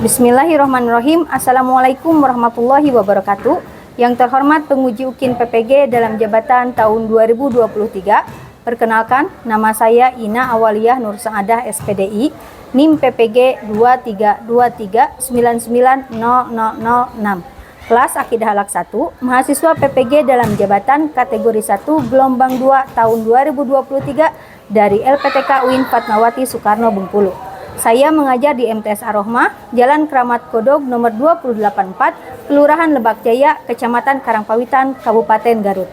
Bismillahirrahmanirrahim. Assalamualaikum warahmatullahi wabarakatuh. Yang terhormat penguji UKIN PPG dalam jabatan tahun 2023. Perkenalkan, nama saya Ina Awaliyah Nur Saadah SPDI, NIM PPG 2323990006. Kelas Akidah Halak 1, mahasiswa PPG dalam jabatan kategori 1 gelombang 2 tahun 2023 dari LPTK UIN Fatmawati Soekarno Bengkulu. Saya mengajar di MTS Ar-Rohmah, Jalan Keramat Godog nomor 284, Kelurahan Lebak Jaya, Kecamatan Karangpawitan, Kabupaten Garut.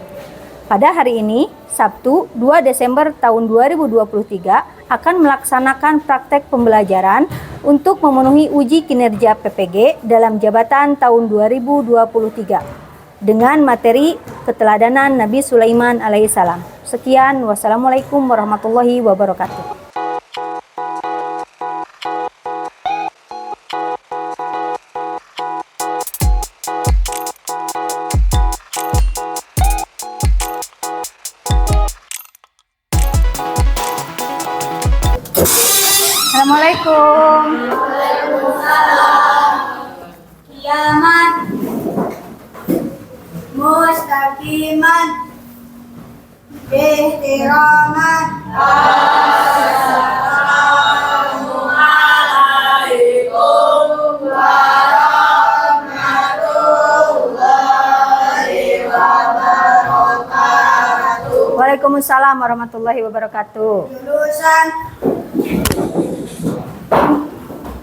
Pada hari ini, Sabtu 2 Desember tahun 2023, akan melaksanakan praktek pembelajaran untuk memenuhi uji kinerja PPG dalam jabatan tahun 2023 dengan materi keteladanan Nabi Sulaiman alaihissalam. Sekian, wassalamualaikum warahmatullahi wabarakatuh. Assalamualaikum. Waalaikumsalam. Qiyaman mustaqiman ihtiraman. Assalamualaikum warahmatullahi wabarakatuh. Waalaikumsalam warahmatullahi wabarakatuh. Jurusan.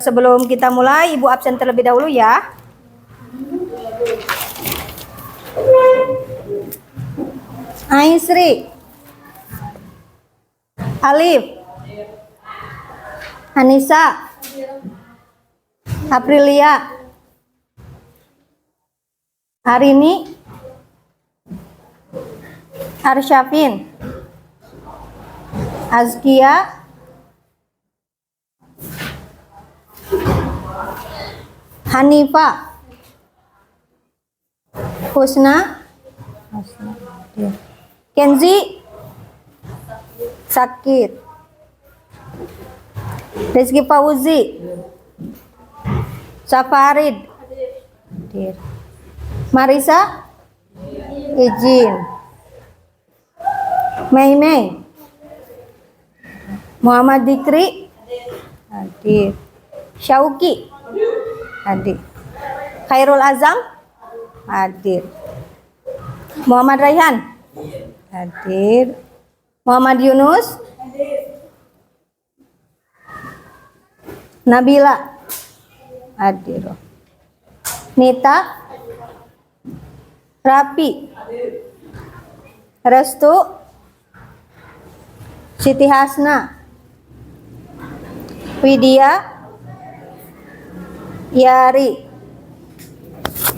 Sebelum kita mulai, Ibu absen terlebih dahulu ya. Aisri, Alif, Anissa, Aprilia, Arini, Arsyafin, Azkia, Hanifa, Husna, Kenzi, Sakit, Rizky Fauzi, Safarid, Marisa, Izin, Mei, Muhammad Dikri, hadir, Syauki, hadir, Khairul Azam, hadir, Muhammad Raihan, hadir, Muhammad Yunus, Nabila, hadir, Nita, Rapi, Restu, Siti Hasna, Widya, Yari.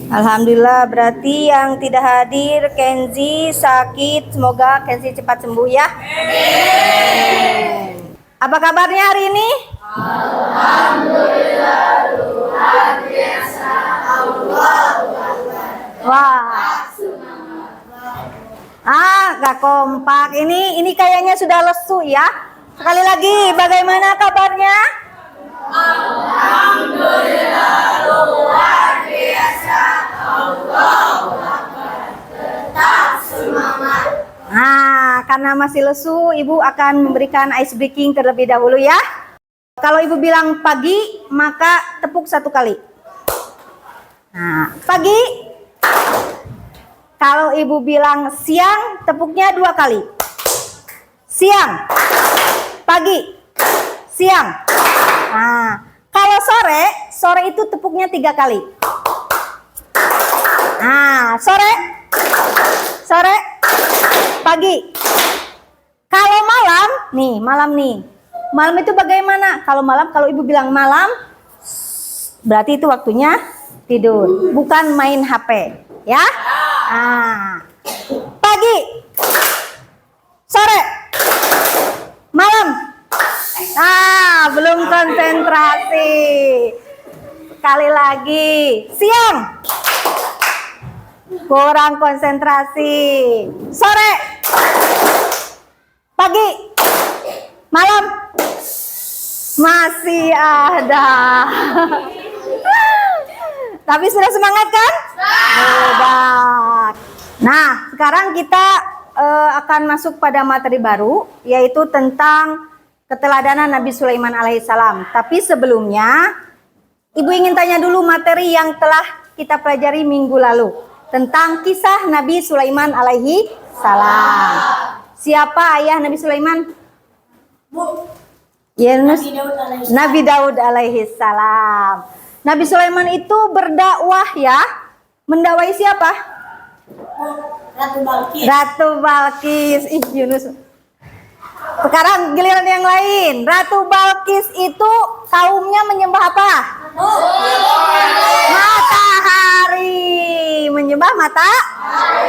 Alhamdulillah, berarti yang tidak hadir Kenzi sakit, semoga Kenzi cepat sembuh ya. Amin. Apa kabarnya hari ini? Alhamdulillah luar biasa. Allahu Akbar. Wah. Gak kompak. Ini kayaknya sudah lesu ya. Sekali lagi, bagaimana kabarnya? Alhamdulillah luar biasa. Allahu Akbar. Tetap semangat. Karena masih lesu, Ibu akan memberikan ice breaking terlebih dahulu ya. Kalau Ibu bilang pagi, maka tepuk 1 kali. Pagi. Kalau Ibu bilang siang, tepuknya 2 kali. Siang, pagi, siang. Kalau sore itu tepuknya 3 kali. Sore, pagi. Kalau malam, malam itu bagaimana? Kalau malam, kalau Ibu bilang malam, berarti itu waktunya tidur, bukan main HP, ya. Pagi, sore, malam. Belum konsentrasi. Sekali lagi, siang, kurang konsentrasi. Sore, pagi, malam, masih ada. Tapi sudah semangat kan? Hebat. Nah, sekarang kita akan masuk pada materi baru, yaitu tentang keteladanan Nabi Sulaiman alaihissalam. Tapi sebelumnya, Ibu ingin tanya dulu materi yang telah kita pelajari minggu lalu tentang kisah Nabi Sulaiman alaihi salam. Siapa ayah Nabi Sulaiman? Yunus, Nabi Daud alaihi salam. Nabi Sulaiman itu berdakwah ya. Mendakwai siapa? Ratu Balkis. Ratu Balkis. Ih, Yunus. Sekarang giliran yang lain. Ratu Balkis itu kaumnya menyembah apa? Matahari. Menyembah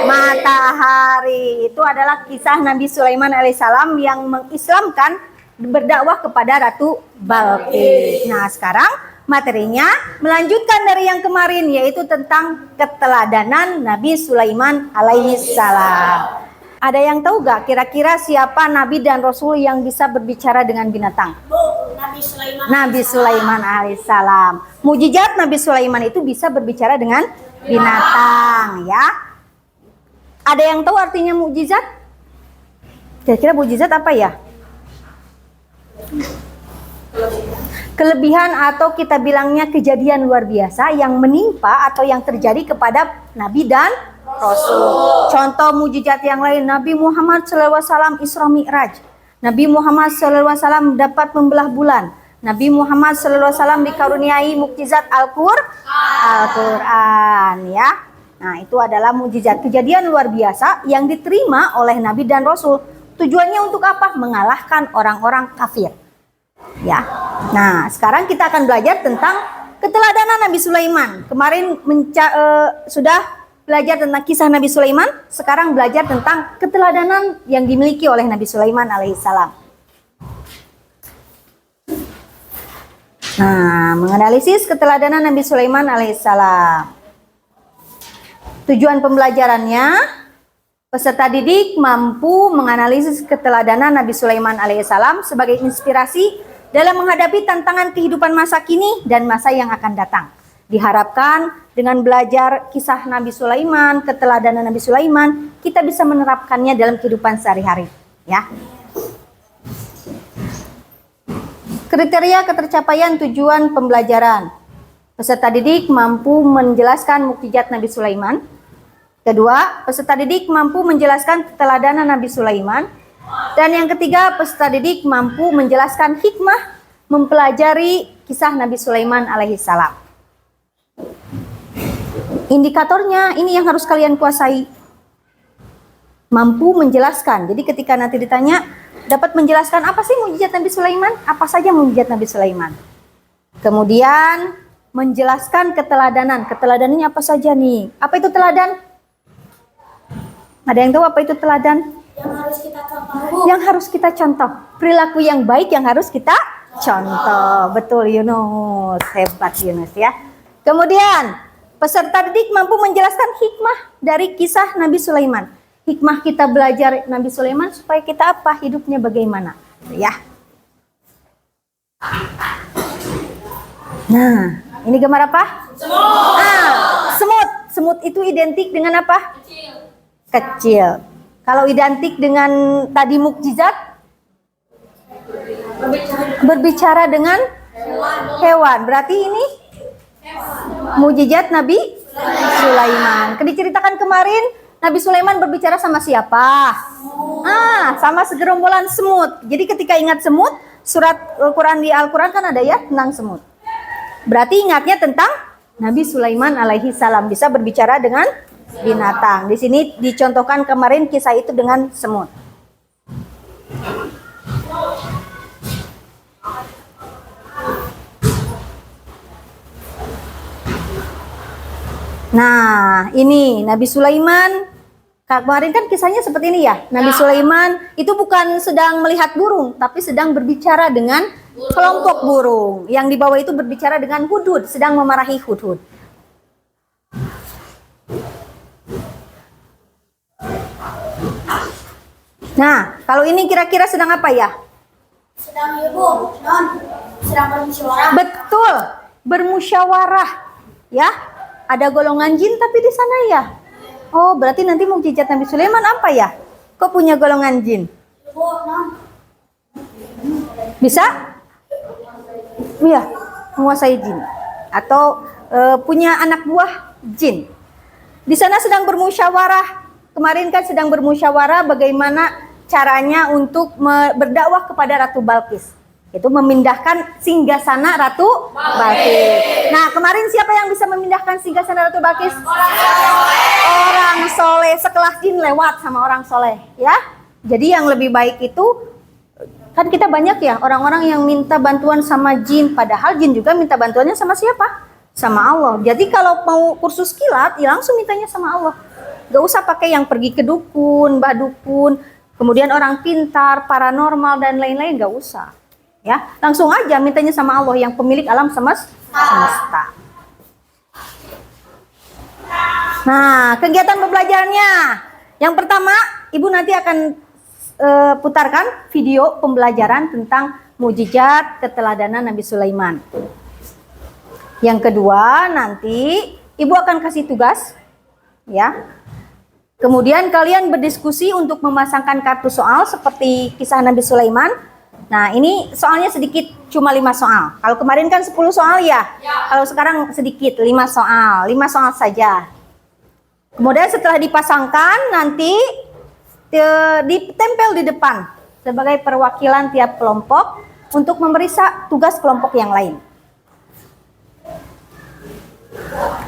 matahari. Itu adalah kisah Nabi Sulaiman alaihissalam yang mengislamkan, berdakwah kepada Ratu Balkis. Nah, sekarang materinya melanjutkan dari yang kemarin, yaitu tentang keteladanan Nabi Sulaiman alaihissalam. Ada yang tahu gak kira-kira siapa Nabi dan Rasul yang bisa berbicara dengan binatang? Nabi Sulaiman alaihissalam. Mujizat Nabi Sulaiman itu bisa berbicara dengan binatang ya. Ada yang tahu artinya mujizat? Kira-kira mujizat apa ya? Kelebihan atau kita bilangnya kejadian luar biasa yang menimpa atau yang terjadi kepada Nabi dan Rasul. Contoh mujizat yang lain, Nabi Muhammad SAW Isra Mi'raj. Nabi Muhammad SAW dapat membelah bulan. Nabi Muhammad SAW dikaruniai mukjizat Al-Quran ya. Nah, itu adalah mujizat, kejadian luar biasa yang diterima oleh Nabi dan Rasul. Tujuannya untuk apa? Mengalahkan orang-orang kafir. Ya. Nah, sekarang kita akan belajar tentang keteladanan Nabi Sulaiman. Kemarin sudah belajar tentang kisah Nabi Sulaiman. Sekarang belajar tentang keteladanan yang dimiliki oleh Nabi Sulaiman alaihissalam. Nah, menganalisis keteladanan Nabi Sulaiman alaihissalam. Tujuan pembelajarannya, peserta didik mampu menganalisis keteladanan Nabi Sulaiman alaihissalam sebagai inspirasi dalam menghadapi tantangan kehidupan masa kini dan masa yang akan datang. Diharapkan dengan belajar kisah Nabi Sulaiman, keteladanan Nabi Sulaiman, kita bisa menerapkannya dalam kehidupan sehari-hari, ya. Kriteria ketercapaian tujuan pembelajaran. Peserta didik mampu menjelaskan mukjizat Nabi Sulaiman. Kedua, peserta didik mampu menjelaskan keteladanan Nabi Sulaiman. Dan yang ketiga, peserta didik mampu menjelaskan hikmah mempelajari kisah Nabi Sulaiman alaihissalam. Indikatornya ini yang harus kalian kuasai. Mampu menjelaskan. Jadi ketika nanti ditanya, dapat menjelaskan apa sih mukjizat Nabi Sulaiman? Apa saja mukjizat Nabi Sulaiman? Kemudian menjelaskan keteladanan. Keteladanannya apa saja nih? Apa itu teladan? Ada yang tahu apa itu teladan? Yang harus kita contoh. Yang harus kita contoh. Perilaku yang baik yang harus kita contoh. Betul Yunus. Hebat Yunus ya. Kemudian peserta didik mampu menjelaskan hikmah dari kisah Nabi Sulaiman. Hikmah kita belajar Nabi Sulaiman supaya kita apa? Hidupnya bagaimana? Ya. Nah, ini gambar apa? Semut. Ah, semut. Semut itu identik dengan apa? Kecil. Kalau identik dengan tadi mukjizat, berbicara dengan hewan. Berarti ini mukjizat Nabi Sulaiman. Diceritakan kemarin, Nabi Sulaiman berbicara sama siapa? Sama segerombolan semut. Jadi ketika ingat semut, surat Al-Quran di Al-Quran kan ada ya tentang semut. Berarti ingatnya tentang Nabi Sulaiman alaihi salam bisa berbicara dengan binatang. Di sini dicontohkan kemarin kisah itu dengan semut. Nah, ini Nabi Sulaiman. Kemarin kan kisahnya seperti ini ya. Nabi Sulaiman itu bukan sedang melihat burung, tapi sedang berbicara dengan kelompok burung. Yang di bawah itu berbicara dengan hudhud, sedang memarahi hudhud. Nah, kalau ini kira-kira sedang apa ya? Sedang sedang bermusyawarah. Betul, bermusyawarah. Ya, ada golongan jin tapi di sana ya. Oh, berarti nanti mukjizat Nabi Sulaiman apa ya? Kok punya golongan jin? Bu, non. Bisa? Iya, menguasai jin atau punya anak buah jin. Di sana sedang bermusyawarah. Kemarin kan sedang bermusyawarah bagaimana caranya untuk berdakwah kepada Ratu Balkis. Itu memindahkan singgasana Ratu Balkis. Nah, kemarin siapa yang bisa memindahkan singgasana Ratu Balkis? Orang soleh. Sekelas jin lewat sama orang soleh, ya. Jadi yang lebih baik itu, kan kita banyak ya orang-orang yang minta bantuan sama jin, padahal jin juga minta bantuannya sama siapa? Sama Allah. Jadi kalau mau kursus kilat, ya langsung mintanya sama Allah. Gak usah pakai yang pergi ke dukun, mbah dukun, kemudian orang pintar, paranormal dan lain-lain, gak usah. Ya, langsung aja mintanya sama Allah yang pemilik alam semesta. Nah, kegiatan pembelajarannya. Yang pertama, Ibu nanti akan putarkan video pembelajaran tentang mukjizat keteladanan Nabi Sulaiman. Yang kedua, nanti Ibu akan kasih tugas, ya. Kemudian kalian berdiskusi untuk memasangkan kartu soal seperti kisah Nabi Sulaiman. Nah, ini soalnya sedikit, cuma 5 soal. Kalau kemarin kan 10 soal ya. Kalau sekarang sedikit, 5 soal. 5 soal saja. Kemudian setelah dipasangkan, nanti ditempel di depan sebagai perwakilan tiap kelompok untuk memeriksa tugas kelompok yang lain.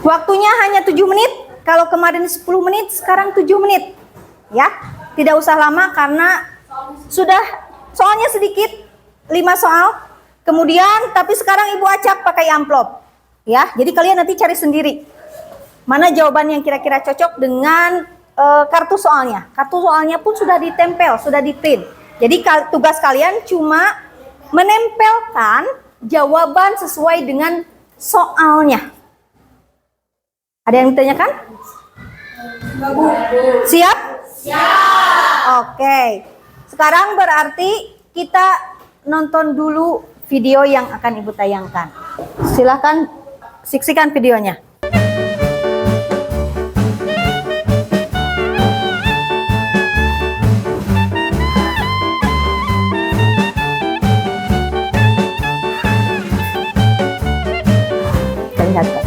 Waktunya hanya 7 menit. Kalau kemarin 10 menit, sekarang 7 menit. Ya, tidak usah lama karena sudah soalnya sedikit, 5 soal. Kemudian, tapi sekarang Ibu acak pakai amplop. Ya, jadi kalian nanti cari sendiri. Mana jawaban yang kira-kira cocok dengan kartu soalnya. Kartu soalnya pun sudah ditempel, sudah di-print. Jadi tugas kalian cuma menempelkan jawaban sesuai dengan soalnya. Ada yang ditanyakan? Siap? Siap. Oke. Sekarang berarti kita nonton dulu video yang akan Ibu tayangkan. Silahkan saksikan videonya. Kita lihat, Kak.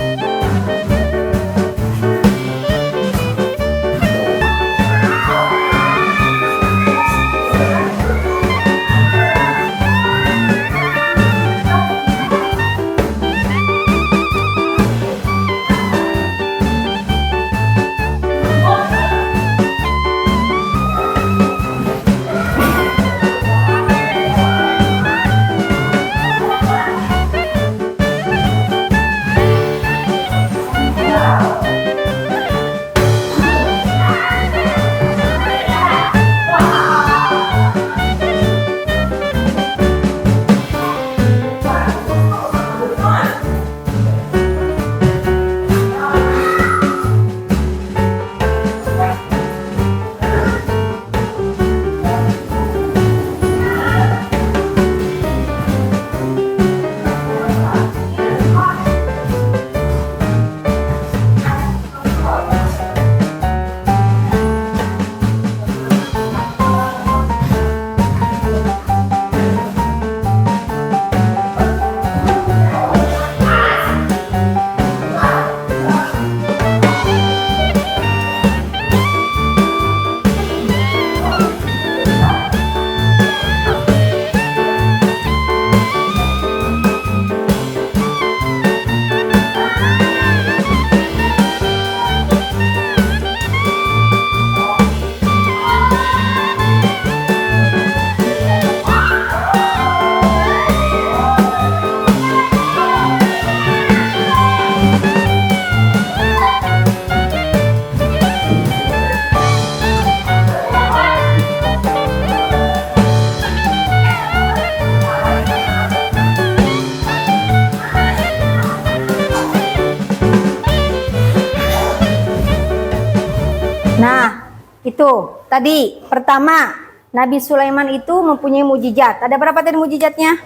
Nah, itu tadi pertama Nabi Sulaiman itu mempunyai mukjizat. Ada berapa tadi mukjizatnya?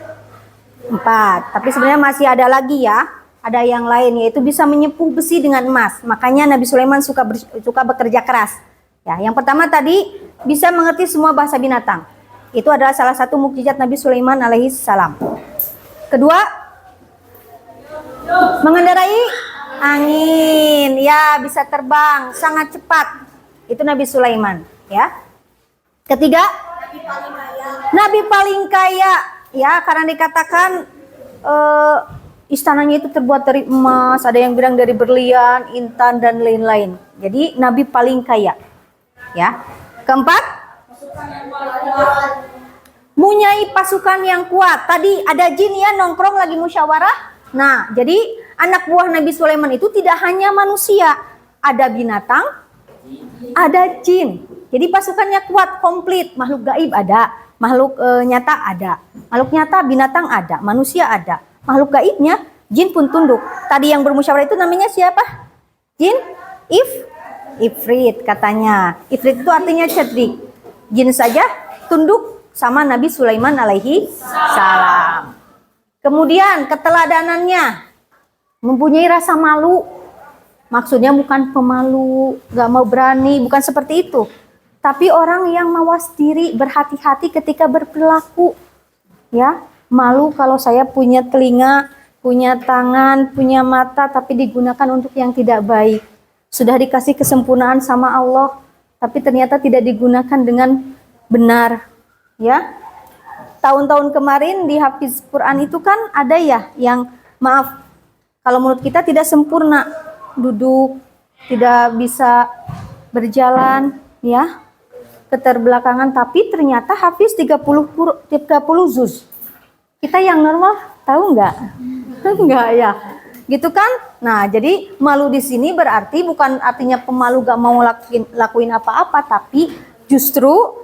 4. Tapi sebenarnya masih ada lagi ya. ada yang lain, yaitu bisa menyepuh besi dengan emas. Makanya Nabi Sulaiman suka bekerja keras. Ya, yang pertama tadi bisa mengerti semua bahasa binatang. Itu adalah salah satu mukjizat Nabi Sulaiman alaihi salam. Kedua, mengendarai angin. Ya, bisa terbang sangat cepat. Itu Nabi Sulaiman, ya. Ketiga, Nabi paling kaya, ya, karena dikatakan istananya itu terbuat dari emas, ada yang bilang dari berlian, intan dan lain-lain. Jadi Nabi paling kaya. Ya. Keempat, mempunyai pasukan yang kuat. Tadi ada jin ya nongkrong lagi musyawarah. Nah, jadi anak buah Nabi Sulaiman itu tidak hanya manusia, ada binatang, ada jin. Jadi pasukannya kuat, komplit. Makhluk gaib ada, makhluk nyata ada. Makhluk nyata binatang ada, manusia ada. Makhluk gaibnya jin pun tunduk. Tadi yang bermusyawarah itu namanya siapa? Jin? Ifrit katanya. Ifrit itu artinya cerdik. Jin saja tunduk sama Nabi Sulaiman alaihi salam. Kemudian keteladanannya, mempunyai rasa malu. Maksudnya bukan pemalu, gak mau berani, bukan seperti itu. Tapi orang yang mawas diri, berhati-hati ketika berperilaku. Ya, malu kalau saya punya telinga, punya tangan, punya mata, tapi digunakan untuk yang tidak baik. Sudah dikasih kesempurnaan sama Allah, tapi ternyata tidak digunakan dengan benar. Ya, tahun-tahun kemarin di Hafiz Quran itu kan ada ya yang maaf, kalau menurut kita tidak sempurna, duduk, tidak bisa berjalan, ya, keterbelakangan, tapi ternyata Hafiz 30 juz. Kita yang normal tahu nggak? Enggak ya. Gitu kan? Nah, jadi malu di sini berarti bukan artinya pemalu gak mau lakuin apa-apa, tapi justru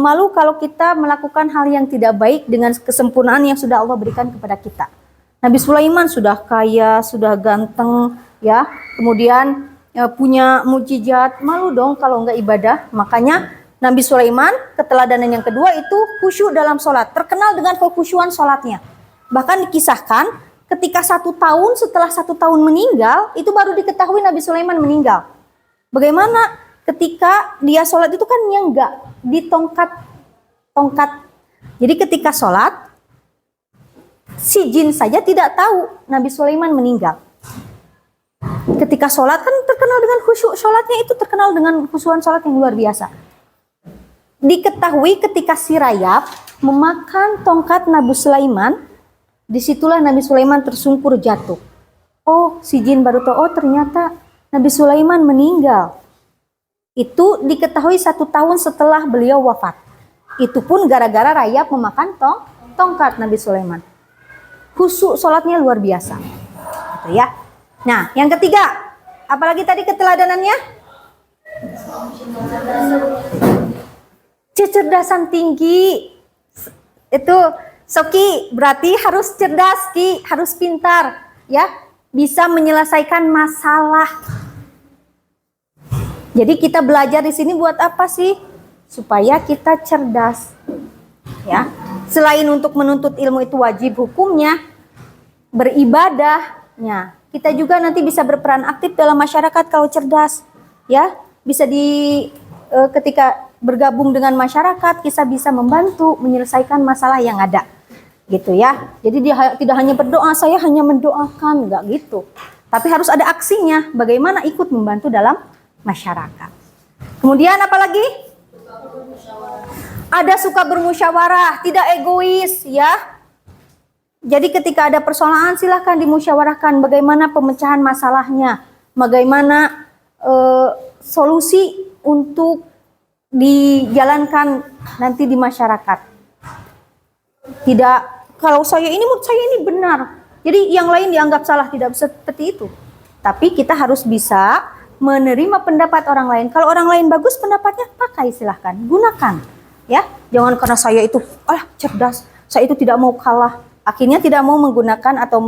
malu kalau kita melakukan hal yang tidak baik dengan kesempurnaan yang sudah Allah berikan kepada kita. Nabi Sulaiman sudah kaya, sudah ganteng, ya. Kemudian punya mukjizat, malu dong kalau nggak ibadah. Makanya Nabi Sulaiman, keteladanan yang kedua itu khusyuk dalam sholat, terkenal dengan kekhusyuan sholatnya. Bahkan dikisahkan ketika 1 tahun setelah 1 tahun meninggal, itu baru diketahui Nabi Sulaiman meninggal. Bagaimana ketika dia sholat itu kan yang enggak di tongkat. Jadi ketika sholat, si jin saja tidak tahu Nabi Sulaiman meninggal. Ketika sholat kan terkenal dengan khusyuk, sholatnya itu terkenal dengan khusyuan sholat yang luar biasa. Diketahui ketika si rayap memakan tongkat Nabi Sulaiman, disitulah Nabi Sulaiman tersungkur jatuh. Oh, si jin baru tahu, oh ternyata Nabi Sulaiman meninggal. Itu diketahui 1 tahun setelah beliau wafat. Itu pun gara-gara rayap memakan tongkat Nabi Sulaiman. Khusyuk sholatnya luar biasa. Gitu ya. Nah, yang ketiga, apalagi tadi keteladanannya? Kecerdasan tinggi. Itu Soki berarti harus cerdas, Ki, harus pintar, ya, bisa menyelesaikan masalah. Jadi kita belajar di sini buat apa sih? Supaya kita cerdas, ya. Selain untuk menuntut ilmu itu wajib hukumnya, beribadahnya, kita juga nanti bisa berperan aktif dalam masyarakat kalau cerdas, ya. Bisa ketika bergabung dengan masyarakat, kita bisa membantu menyelesaikan masalah yang ada. Gitu ya. Jadi dia tidak hanya berdoa, saya hanya mendoakan, enggak gitu. Tapi harus ada aksinya, bagaimana ikut membantu dalam masyarakat. Kemudian apa lagi? Ada suka bermusyawarah, tidak egois, ya. Jadi ketika ada persoalan silahkan dimusyawarahkan bagaimana pemecahan masalahnya, bagaimana solusi untuk dijalankan nanti di masyarakat. Tidak, kalau menurut saya ini benar, jadi yang lain dianggap salah, tidak bisa seperti itu. Tapi kita harus bisa menerima pendapat orang lain. Kalau orang lain bagus pendapatnya, pakai, silahkan, gunakan. Ya, jangan karena saya itu cerdas, saya itu tidak mau kalah, akhirnya tidak mau menggunakan atau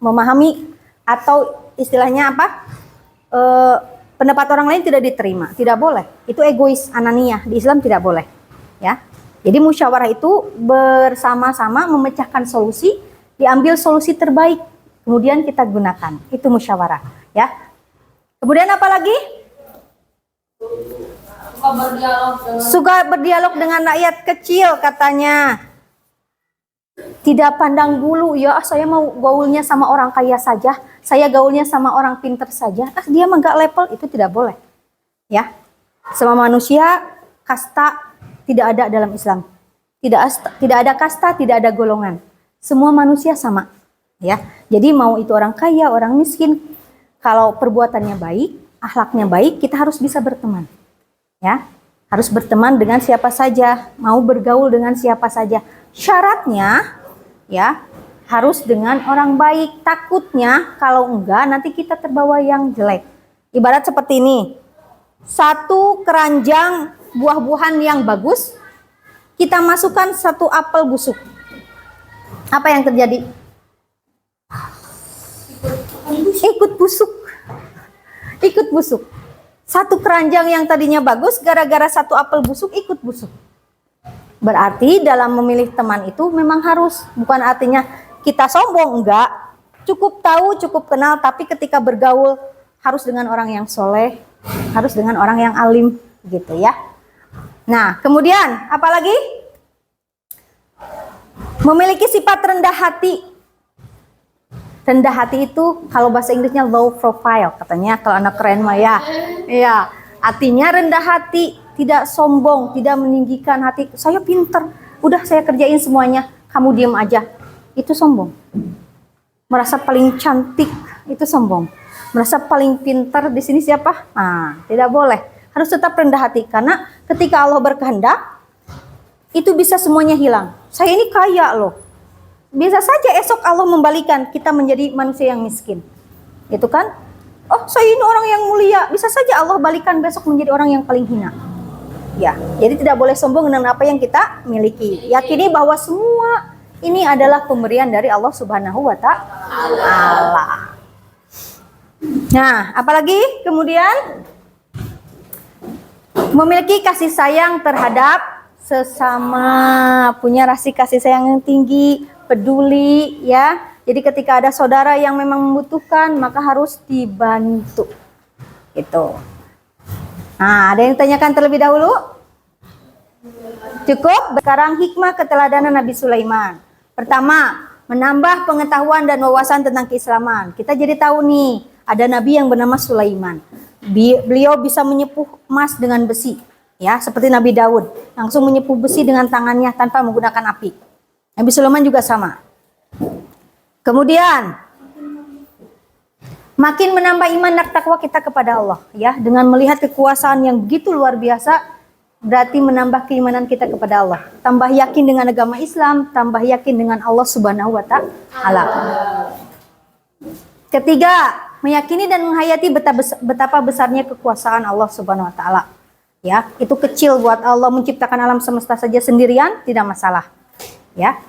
memahami atau istilahnya apa? Pendapat orang lain tidak diterima, tidak boleh. Itu egois, ananiah, di Islam tidak boleh. Ya. Jadi musyawarah itu bersama-sama memecahkan solusi, diambil solusi terbaik. kemudian kita gunakan. Itu musyawarah, ya. Kemudian apa lagi? Suka berdialog dengan rakyat kecil katanya. Tidak pandang bulu, ya saya mau gaulnya sama orang kaya saja, saya gaulnya sama orang pinter saja. Dia mah nggak level, itu tidak boleh. Ya, sama manusia kasta tidak ada dalam Islam. Tidak ada kasta, tidak ada golongan. Semua manusia sama. Ya, jadi mau itu orang kaya, orang miskin, kalau perbuatannya baik, akhlaknya baik, kita harus bisa berteman. Ya, harus berteman dengan siapa saja, mau bergaul dengan siapa saja. Syaratnya, ya, harus dengan orang baik. Takutnya kalau enggak nanti kita terbawa yang jelek. Ibarat seperti ini. Satu keranjang buah-buahan yang bagus, kita masukkan satu apel busuk. Apa yang terjadi? Ikut busuk. Ikut busuk. Satu keranjang yang tadinya bagus, gara-gara satu apel busuk, ikut busuk. Berarti dalam memilih teman itu memang harus, bukan artinya kita sombong, enggak. Cukup tahu, cukup kenal, tapi ketika bergaul harus dengan orang yang soleh, harus dengan orang yang alim, gitu ya. Nah, kemudian apa lagi? Memiliki sifat rendah hati. Rendah hati itu kalau bahasa Inggrisnya low profile, katanya kalau anak keren mah ya. Iya, artinya rendah hati. Tidak sombong, tidak meninggikan hati. Saya pinter, udah saya kerjain semuanya, kamu diem aja. Itu sombong. Merasa paling cantik, itu sombong. Merasa paling pintar di sini siapa? Nah, tidak boleh. Harus tetap rendah hati, karena ketika Allah berkehendak, itu bisa semuanya hilang. Saya ini kaya loh. Bisa saja esok Allah membalikan kita menjadi manusia yang miskin. Itu kan? Oh, saya ini orang yang mulia. Bisa saja Allah balikan besok menjadi orang yang paling hina. Ya, jadi tidak boleh sombong dengan apa yang kita miliki. Yakini bahwa semua ini adalah pemberian dari Allah Subhanahu wa Ta'ala. Nah, apalagi kemudian memiliki kasih sayang terhadap sesama, punya rasa kasih sayang yang tinggi, peduli, ya. Jadi ketika ada saudara yang memang membutuhkan, maka harus dibantu. Gitu. Nah, ada yang ditanyakan terlebih dahulu? Cukup? Sekarang hikmah keteladanan Nabi Sulaiman. Pertama, menambah pengetahuan dan wawasan tentang keislaman. Kita jadi tahu nih, ada Nabi yang bernama Sulaiman. Beliau bisa menyepuh emas dengan besi. Ya, seperti Nabi Daud. Langsung menyepuh besi dengan tangannya tanpa menggunakan api. Nabi Sulaiman juga sama. Kemudian, makin menambah iman dan takwa kita kepada Allah, ya, dengan melihat kekuasaan yang begitu luar biasa, berarti menambah keimanan kita kepada Allah. Tambah yakin dengan agama Islam, tambah yakin dengan Allah Subhanahu wa Ta'ala. Ketiga, meyakini dan menghayati betapa besarnya kekuasaan Allah Subhanahu wa Ta'ala. Ya, itu kecil buat Allah menciptakan alam semesta saja sendirian, tidak masalah. Ya.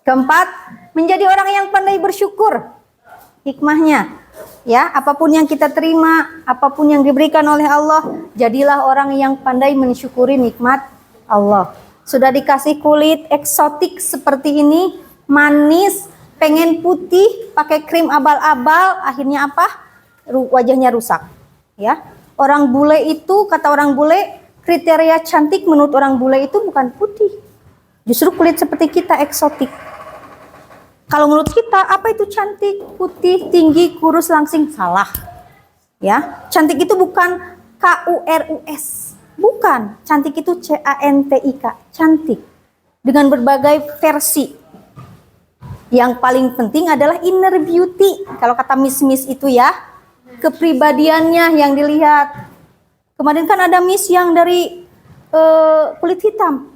Keempat, menjadi orang yang pandai bersyukur. Hikmahnya, ya, apapun yang kita terima, apapun yang diberikan oleh Allah, jadilah orang yang pandai mensyukuri nikmat Allah. Sudah dikasih kulit eksotik seperti ini, manis, pengen putih, pakai krim abal-abal, akhirnya apa? Wajahnya rusak. Ya, orang bule itu, kata orang bule, kriteria cantik menurut orang bule itu bukan putih, justru kulit seperti kita eksotik. Kalau menurut kita, apa itu cantik? Putih, tinggi, kurus, langsing. Salah. Ya, cantik itu bukan KURUS. Bukan. Cantik itu CANTIK. Cantik. Dengan berbagai versi. Yang paling penting adalah inner beauty. Kalau kata Miss itu ya, kepribadiannya yang dilihat. Kemarin kan ada Miss yang dari kulit hitam.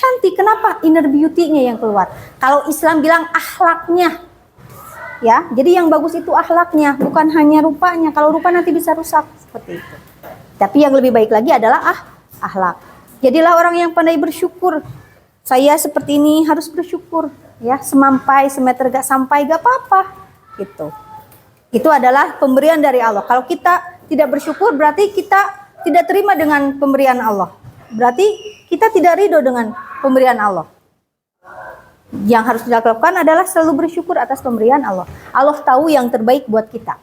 Cantik, kenapa? Inner beauty-nya yang keluar. Kalau Islam bilang akhlaknya. Ya, jadi yang bagus itu akhlaknya, bukan hanya rupanya. Kalau rupa nanti bisa rusak, seperti itu. Tapi yang lebih baik lagi adalah akhlak. Jadilah orang yang pandai bersyukur. Saya seperti ini harus bersyukur, ya, semampai, semeter gak sampai gak apa-apa. Gitu. Itu adalah pemberian dari Allah. Kalau kita tidak bersyukur, berarti kita tidak terima dengan pemberian Allah. Berarti kita tidak ridho dengan pemberian Allah. Yang harus kita lakukan adalah selalu bersyukur atas pemberian Allah. Allah tahu yang terbaik buat kita.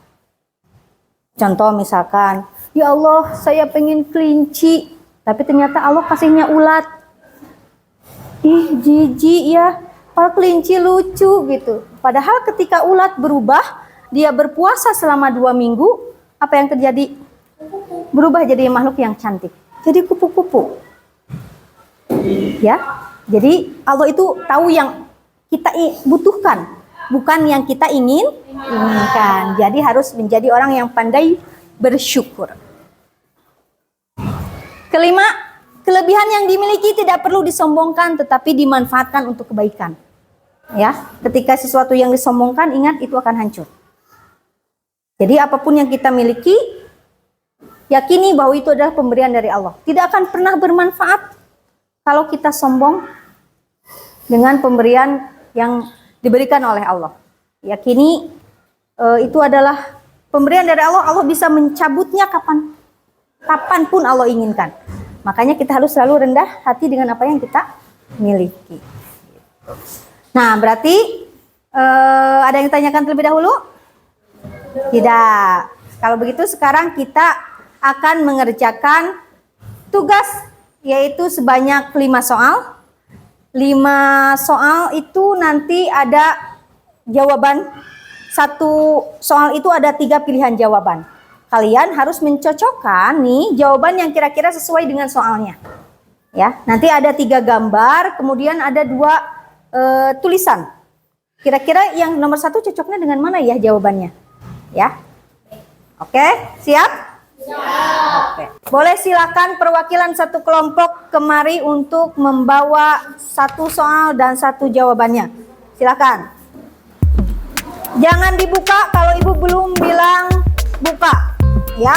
Contoh misalkan, ya Allah saya pengen kelinci, tapi ternyata Allah kasihnya ulat. Ih jijik ya, kalau kelinci lucu gitu. Padahal ketika ulat berubah, dia berpuasa selama 2 minggu, apa yang terjadi? Berubah jadi makhluk yang cantik. Jadi kupu-kupu. Ya. Jadi Allah itu tahu yang kita butuhkan, bukan yang kita inginkan. Jadi harus menjadi orang yang pandai bersyukur. Kelima, kelebihan yang dimiliki tidak perlu disombongkan, tetapi dimanfaatkan untuk kebaikan. Ya, ketika sesuatu yang disombongkan, ingat itu akan hancur. Jadi apapun yang kita miliki, yakini bahwa itu adalah pemberian dari Allah. Tidak akan pernah bermanfaat kalau kita sombong dengan pemberian yang diberikan oleh Allah. Yakini itu adalah pemberian dari Allah. Allah bisa mencabutnya kapanpun Allah inginkan. Makanya kita harus selalu rendah hati dengan apa yang kita miliki. Nah, berarti ada yang ditanyakan terlebih dahulu? Tidak. Kalau begitu sekarang kita akan mengerjakan tugas, yaitu sebanyak 5 soal. 5 soal itu nanti ada jawaban. 1 soal itu ada 3 pilihan jawaban. Kalian harus mencocokkan nih jawaban yang kira-kira sesuai dengan soalnya. Ya, nanti ada 3 gambar, kemudian ada 2 tulisan. Kira-kira yang nomor 1 cocoknya dengan mana ya jawabannya? Ya. Oke, siap? Oke. Boleh silakan perwakilan satu kelompok kemari untuk membawa 1 soal dan 1 jawabannya. Silakan. Jangan dibuka kalau ibu belum bilang buka, ya.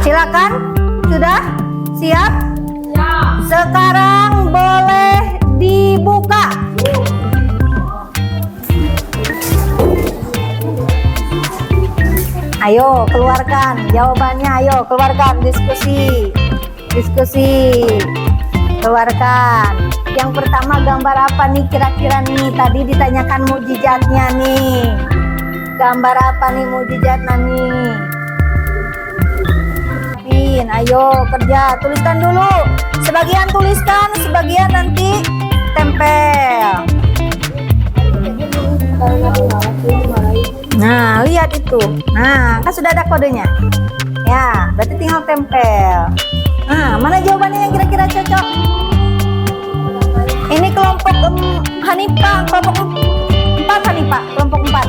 Silakan, sudah siap? Sekarang boleh dibuka. Ayo keluarkan jawabannya, ayo keluarkan, diskusi. Keluarkan. Yang pertama gambar apa nih kira-kira nih? Tadi ditanyakan mukjizatnya nih. Gambar apa nih mukjizatnya nih? Ayo kerja, tuliskan dulu. Sebagian tuliskan, sebagian nanti tempel. Nah, lihat itu. Nah, kan sudah ada kodenya. Ya, berarti tinggal tempel. Nah, mana jawabannya yang kira-kira cocok? Ini kelompok Hanifah, kelompok 4 Hanifah, kelompok 4.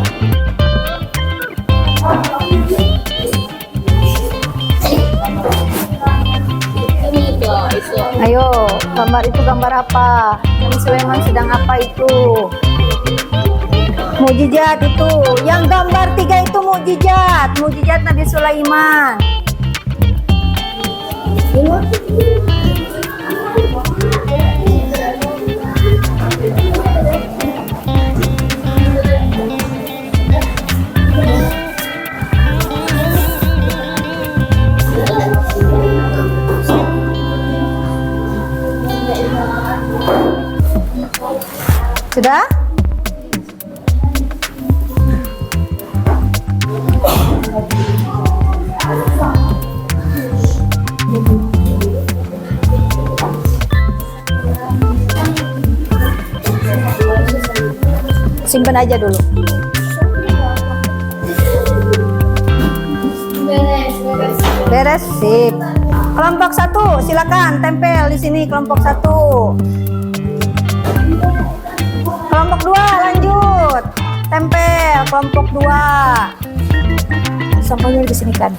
Ayo, gambar itu gambar apa? Nabi Sulaiman sedang apa itu? Mukjizat itu. Yang gambar 3 itu mukjizat. Mukjizat Nabi Sulaiman. Sudah? Simpan aja dulu. Beres, sip. Kelompok 1, silakan tempel di sini kelompok 1. Kelompok 2 lanjut. Tempel kelompok 2. Sampelnya di sini kan.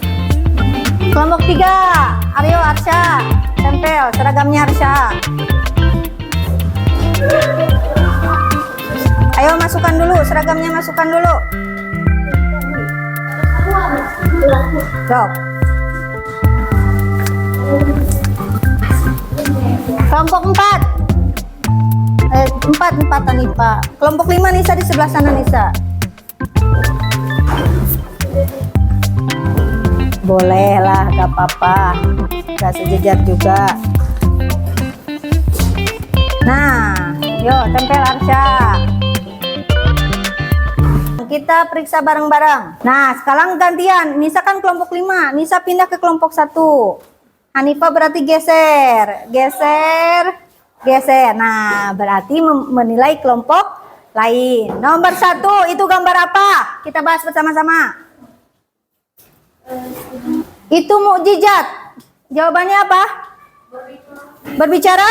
Kelompok 3, Aryo Arsha, tempel seragamnya Arsha. Ayo masukkan dulu, seragamnya masukkan dulu. Stop. Kelompok 4, Empat Hanifa. Kelompok 5 Nisa di sebelah sana Nisa. Boleh lah, gak apa-apa. Gak sejajar juga. Nah, yuk tempel Arsya. Kita periksa bareng-bareng. Nah, sekarang gantian. Nisa kan kelompok 5. Nisa pindah ke kelompok 1. Hanifah berarti geser. Geser. Nah, berarti menilai kelompok lain. Nomor 1, itu gambar apa? Kita bahas bersama-sama. Itu mukjizat. Jawabannya apa? Berbicara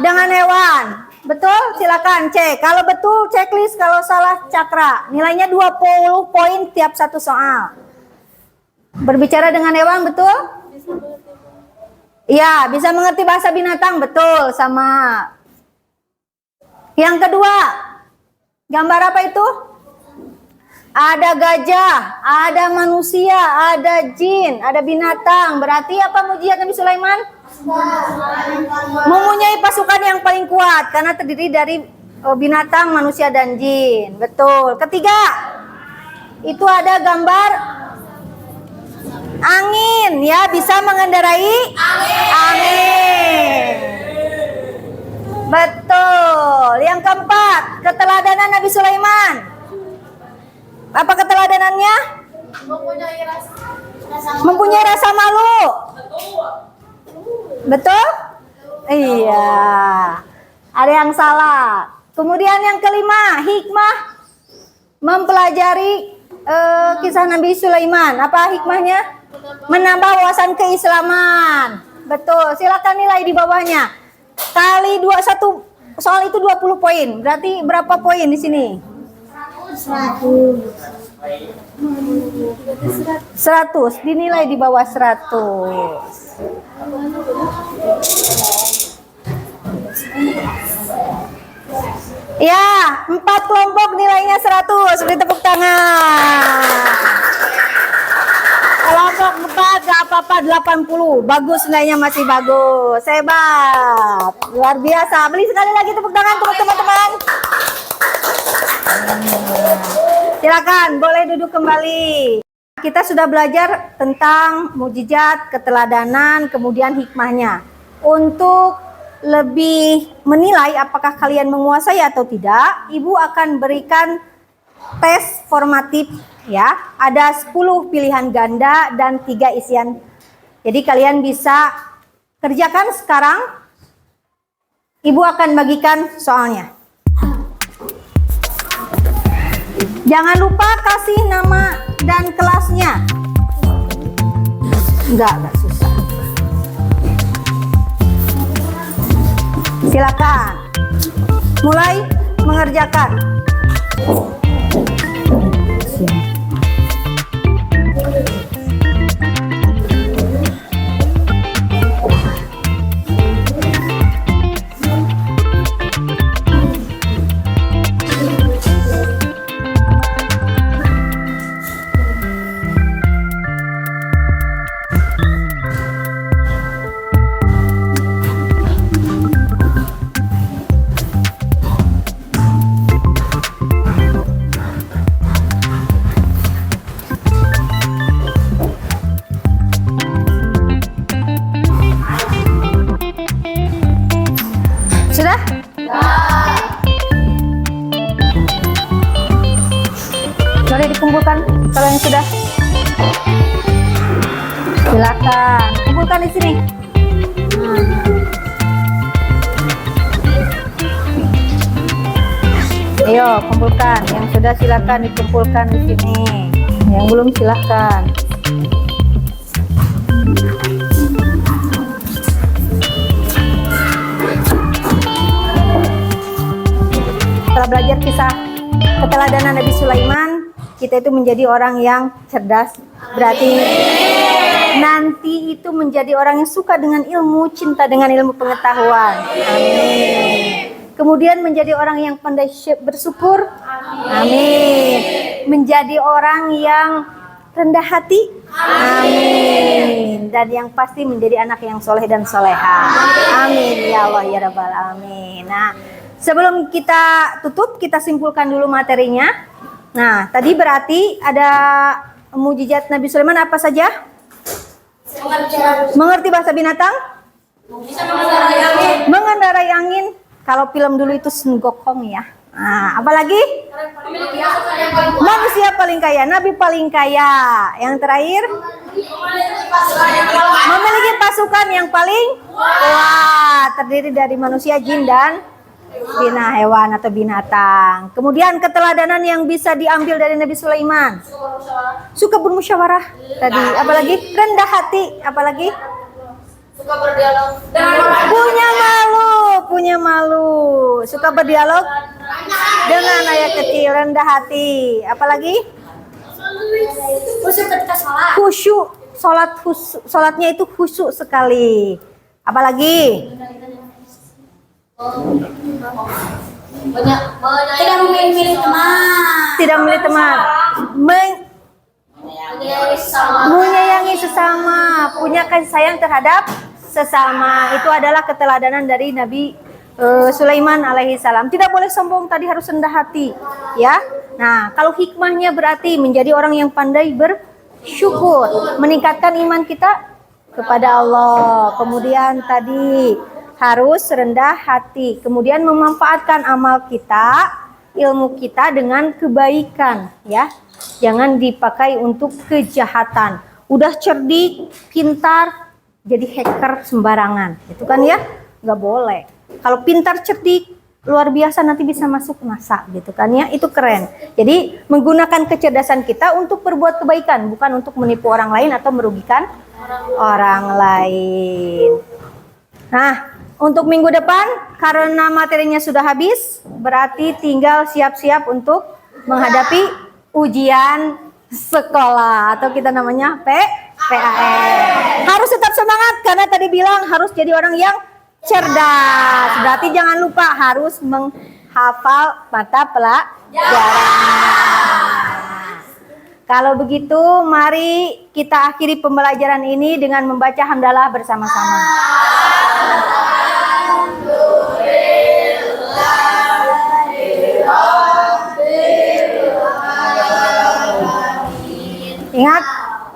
dengan hewan. Betul? Silakan cek. Kalau betul checklist, kalau salah cakra. Nilainya 20 poin tiap satu soal. Berbicara dengan hewan, betul? Iya, bisa mengerti bahasa binatang, betul, sama. Yang kedua, gambar apa itu? Ada gajah, ada manusia, ada jin, ada binatang. Berarti apa mukjizat Nabi Sulaiman? Mempunyai pasukan yang paling kuat karena terdiri dari binatang, manusia, dan jin. Betul. Ketiga, itu ada gambar angin, ya, bisa mengendarai angin. Betul. Yang keempat, keteladanan Nabi Sulaiman. Apa keteladanannya? Mempunyai rasa malu. Betul? Iya. Ada yang salah. Kemudian yang kelima, hikmah mempelajari kisah Nabi Sulaiman. Apa hikmahnya? Menambah wawasan keislaman. Betul. Silakan nilai di bawahnya. Kali 21 soal itu 20 poin. Berarti berapa poin di sini? 100. Dinilai di bawah 100. Ya, 4 kelompok nilainya 100. Beri tepuk tangan. Kelompok 4 gak apa-apa 80. Bagus, nilainya masih bagus. Hebat. Luar biasa. Beri sekali lagi tepuk tangan untuk teman-teman. Silakan, boleh duduk kembali. Kita sudah belajar tentang mukjizat, keteladanan, kemudian hikmahnya. Untuk lebih menilai apakah kalian menguasai atau tidak, Ibu akan berikan tes formatif, ya. Ada 10 pilihan ganda dan 3 isian. Jadi kalian bisa kerjakan sekarang. Ibu akan bagikan soalnya. Jangan lupa kasih nama dan kelasnya. Enggak susah. Silakan. Mulai mengerjakan. Sudah? Mari dikumpulkan kalau yang sudah. Silakan kumpulkan di sini. Ayo kumpulkan. Yang sudah silakan dikumpulkan di sini. Yang belum silakan. Setelah belajar kisah keteladanan Nabi Sulaiman, kita itu menjadi orang yang cerdas. Berarti nanti itu menjadi orang yang suka dengan ilmu, cinta dengan ilmu pengetahuan. Amin. Kemudian menjadi orang yang pandai bersyukur. Amin. Menjadi orang yang rendah hati. Amin. Dan yang pasti menjadi anak yang soleh dan soleha. Amin ya Allah ya Rabbal Alamin. Nah, sebelum kita tutup, kita simpulkan dulu materinya. Nah, tadi berarti ada mujizat Nabi Sulaiman apa saja? Mengerti bahasa binatang? Bisa mengendarai angin. Mengendarai angin. Kalau film dulu itu Sun Gokong ya. Nah, apalagi? Memiliki asukan yang paling kuat. Manusia paling kaya, nabi paling kaya. Yang terakhir, Memiliki pasukan yang paling kuat. memiliki pasukan yang paling kuat, terdiri dari manusia, jin dan hewan atau binatang. Kemudian keteladanan yang bisa diambil dari Nabi Sulaiman. Suka bermusyawarah. Tadi apalagi? Rendah hati, apalagi? Suka berdialog. Punya malu. Suka berdialog dengan ayah kecil, rendah hati. Apalagi? Khusyuk ketika sholat. Khusyuk. Sholatnya itu khusyuk sekali. Apalagi? Tidak memilih teman. Tidak memilih teman. Menyayangi sesama, punya kasih sayang terhadap sesama. Itu adalah keteladanan dari Nabi Sulaiman alaihi salam. Tidak boleh sombong, tadi harus rendah hati, ya. Nah, kalau hikmahnya berarti menjadi orang yang pandai bersyukur, meningkatkan iman kita kepada Allah. Kemudian tadi harus rendah hati, kemudian memanfaatkan amal kita, ilmu kita dengan kebaikan, ya. Jangan dipakai untuk kejahatan. Udah cerdik, pintar, jadi hacker sembarangan. Itu kan ya, nggak boleh. Kalau pintar, cerdik, luar biasa, nanti bisa masuk NASA gitu kan ya. Itu keren. Jadi menggunakan kecerdasan kita untuk berbuat kebaikan, bukan untuk menipu orang lain atau merugikan orang lain. Nah, untuk minggu depan karena materinya sudah habis, berarti tinggal siap-siap untuk menghadapi ujian sekolah atau kita namanya PAS. Harus tetap semangat karena tadi bilang harus jadi orang yang cerdas. Berarti jangan lupa harus menghafal mata pelajaran. Kalau begitu, mari kita akhiri pembelajaran ini dengan membaca hamdalah bersama-sama. Ingat,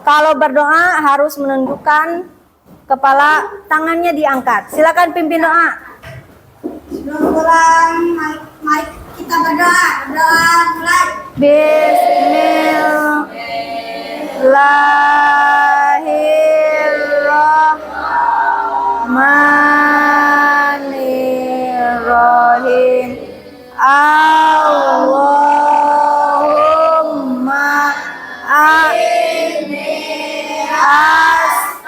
kalau berdoa harus menundukkan kepala, tangannya diangkat. Silakan pimpin doa. Sebelum mari kita berdoa. Berdoa mulai. Bismillahirrahmanirrahim. Allahumma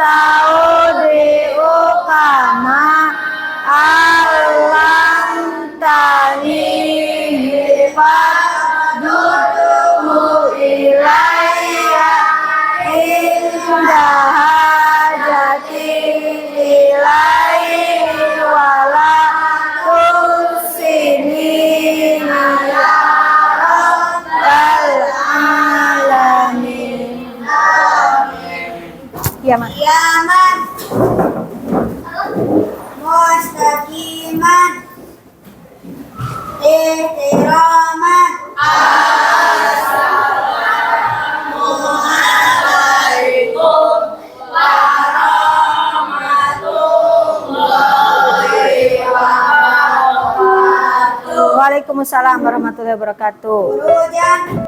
astaudiuka ma alamtani faddutuhu ilayya inda hajati ilayhi wala tusini ya rabbal alamin. Ya, Mas. Yaman. Mustaqiman. Ihtiraman. Assalamualaikum warahmatullahi wabarakatuh. Waalaikumsalam warahmatullahi wabarakatuh. Hujan.